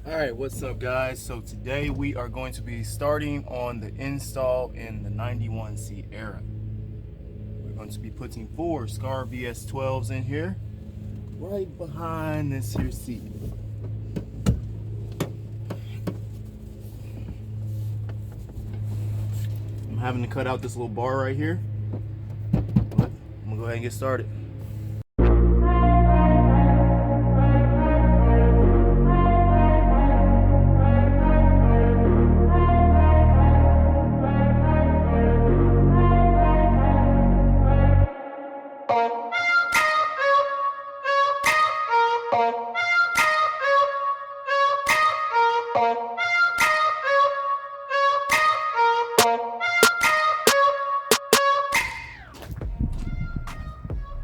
All right, what's up guys? So today we are going to be starting on the install in the 91C era. We're going to be putting 4 Scar BS12s in here, right behind this here seat. I'm having to cut out this little bar right here, but I'm gonna go ahead and get started.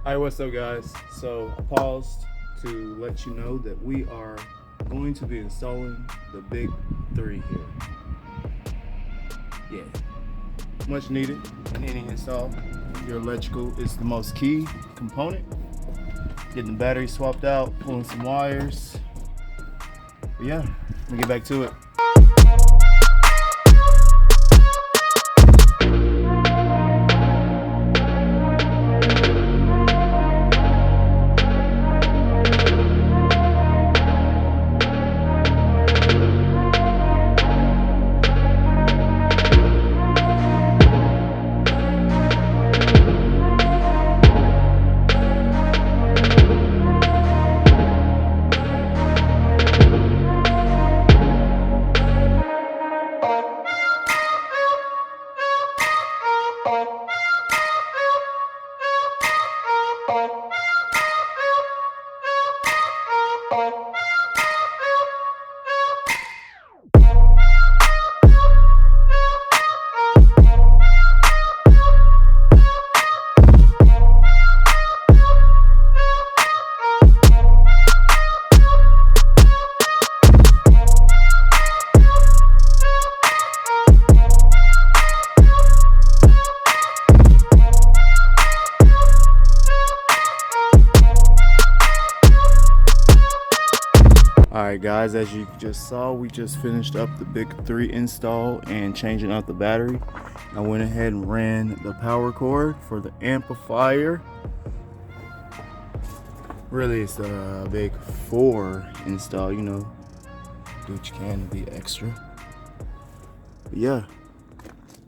Alright, what's up guys? So I paused to let you know that we are going to be installing the big 3 here. Yeah, much needed in any install. Your electrical is the most key component. Getting the battery swapped out, pulling some wires. But yeah, let me get back to it. Alright guys, as you just saw, we just finished up the big 3 install and changing out the battery. I went ahead and ran the power cord for the amplifier. Really, it's a big 4 install, you know, do what you can to be extra. But yeah,